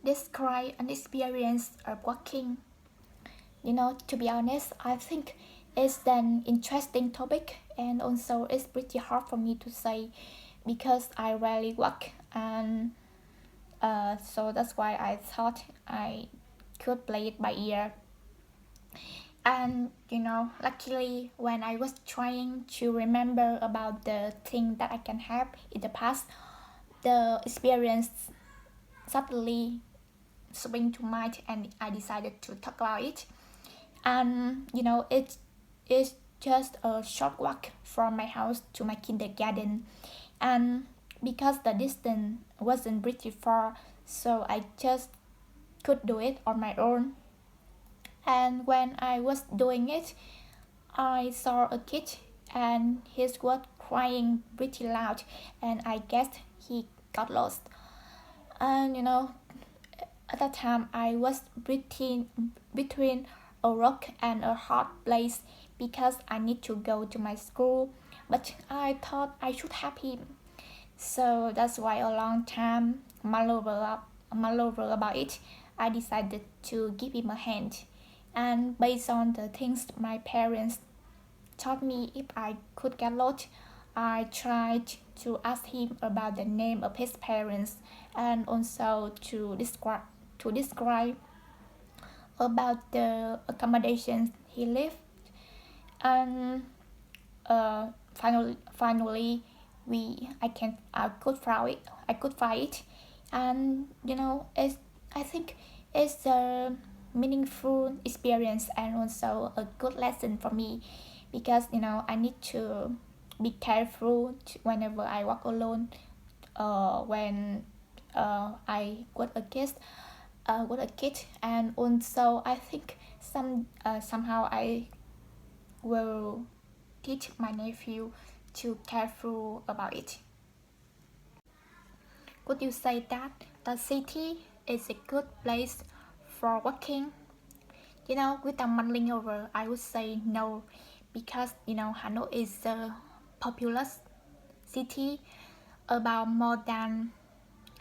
describe an experience of walking. To be honest, I think it's an interesting topic, and also it's pretty hard for me to say because I rarely walk, and so that's why I thought I could play it by ear. And luckily, when I was trying to remember about the thing that I can have in the past, the experience suddenly spring to mind, and I decided to talk about it. And it is just a short walk from my house to my kindergarten, and because the distance wasn't pretty far, so I just could do it on my own. And when I was doing it, I saw a kid, and he was crying pretty loud, and I guessed he got lost. And at that time I was between a rock and a hard place because I need to go to my school, but I thought I should help him. So that's why a long time mull over about it. I decided to give him a hand. And based on the things my parents taught me if I could get lost, I tried to ask him about the name of his parents, and also to describe about the accommodations he lived. And finally we I can I could find it. And it's I think it's a meaningful experience and also a good lesson for me, because I need to be careful whenever I walk alone, when I was a kid. And also I think somehow I will teach my nephew to careful about it. Could you say that the city is a good place for walking? Without muddling over, I would say no, because Hanoi is a populous city, about more than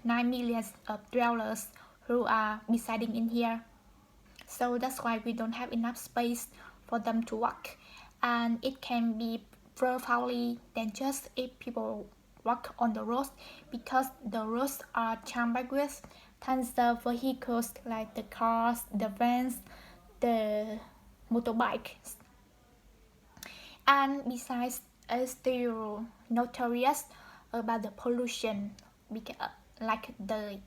9 million of dwellers who are residing in here. So that's why we don't have enough space for them to walk, and it can be profoundly dangerous if people walk on the roads, because the roads are jammed with tons of vehicles like the cars, the vans, the motorbikes. And besides, it's still notorious about the pollution, because like the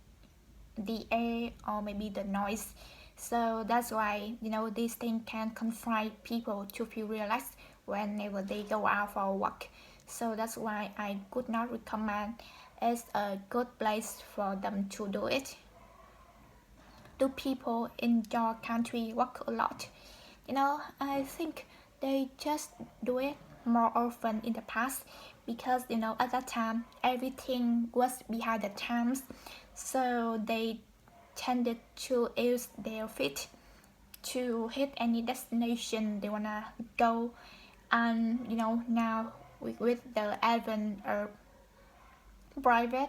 air or maybe the noise. So that's why these things can confine people to feel relaxed whenever they go out for a walk. So that's why I could not recommend it's a good place for them to do it. Do people in your country walk a lot? I think they just do it more often in the past, because at that time everything was behind the times, so they tended to use their feet to hit any destination they wanna go. And now with the advent of private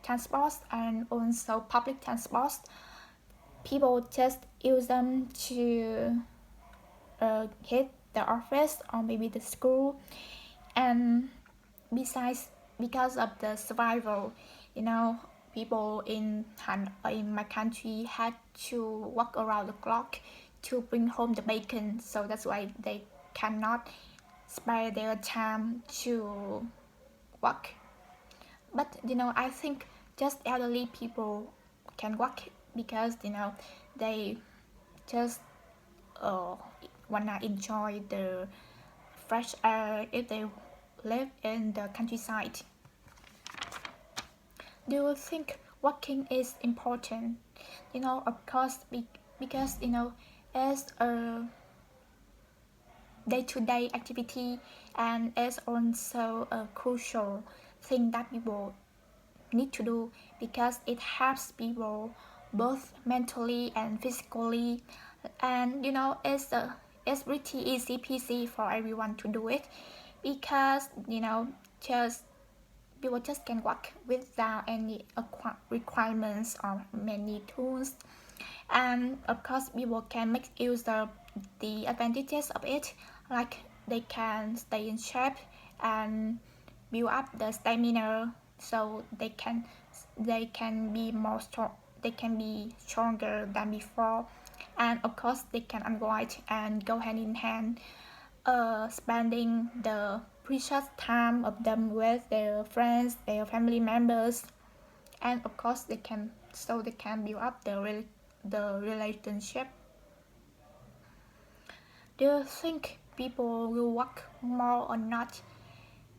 transport and also public transport, people just use them to hit the office or maybe the school. And besides, because of the survival, people in my country had to work around the clock to bring home the bacon, so that's why they cannot spare their time to work. But I think just elderly people can work, because they just uh, wanna enjoy the fresh air if they live in the countryside. Do you think walking is important? Of course, because it's a day-to-day activity, and it's also a crucial thing that people need to do, because it helps people both mentally and physically. And it's pretty easy peasy for everyone to do it, because just people just can walk without any requirements or many tools. And of course people can make use of the advantages of it, like they can stay in shape and build up the stamina, so they can be more strong, they can be stronger than before. And of course they can avoid and go hand in hand, spending the precious time of them with their friends, their family members. And of course they can, so they can build up the relationship. Do you think people will work more or not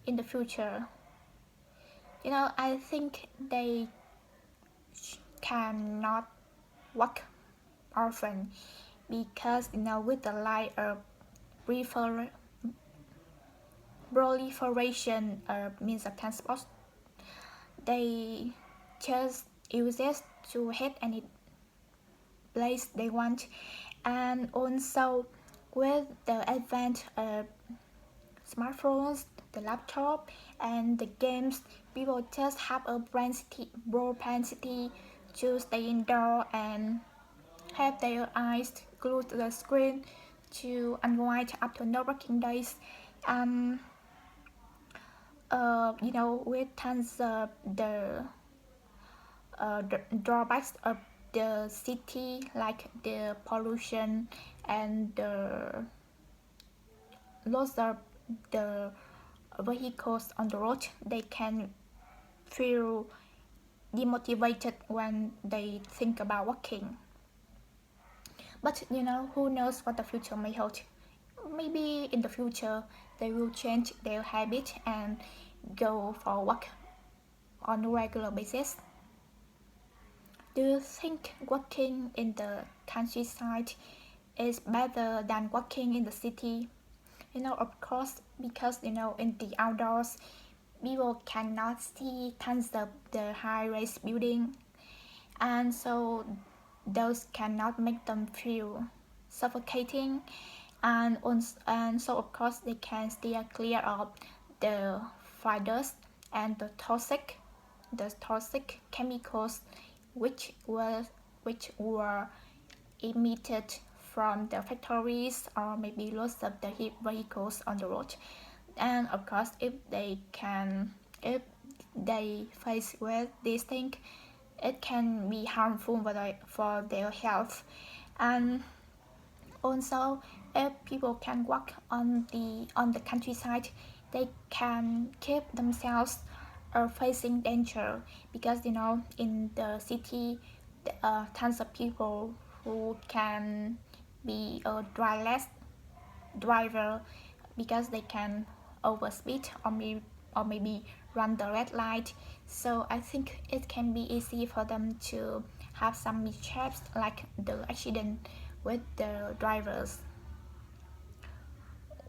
in the future? I think they cannot work often because with the light of proliferation of means of transport, they just use it to hit any place they want. And also with the advent of smartphones, the laptop, and the games, people just have a propensity to stay indoor and have their eyes glued to the screen to unwind after no working days. Um, with tons of the drawbacks of the city, like the pollution and the lots of the vehicles on the road, they can feel demotivated when they think about walking. But who knows what the future may hold. Maybe in the future they will change their habit and go for a walk on a regular basis. Do you think walking in the countryside is better than walking in the city? Of course, because in the outdoors, people cannot see tons of the high-rise building, and so those cannot make them feel suffocating. And so of course they can steer clear of the fire dust and the toxic chemicals which were emitted from the factories or maybe lots of the vehicles on the road. And of course if they face with these things, it can be harmful for their health. And also if people can walk on the countryside, they can keep themselves facing danger, because in the city tons of people who can be a driver because they can overspeed or maybe run the red light. So I think it can be easy for them to have some mishaps, like the accident with the drivers.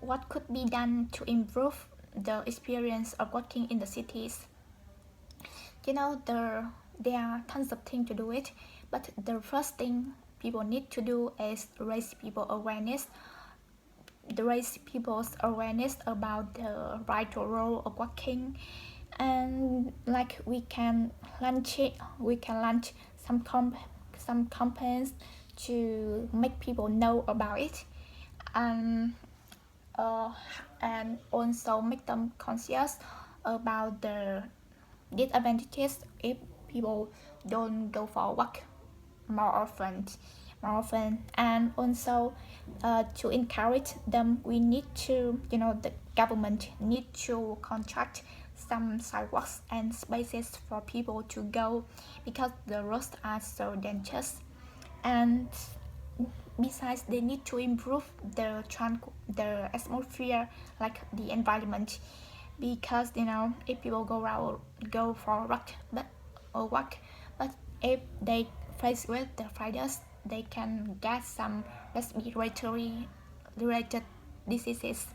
What could be done to improve the experience of working in the cities? There are tons of things to do it, but the first thing people need to do is raise people's awareness about the vital role of working. And like we can launch some campaigns to make people know about it, and uh, and also make them conscious about the disadvantages if people don't go for a walk more often and also to encourage them, we need to the government need to contract some sidewalks and spaces for people to go, because the roads are so dangerous. And besides, they need to improve the atmosphere, like the environment, because if people go for a walk, but if they face with the virus, they can get some respiratory related diseases.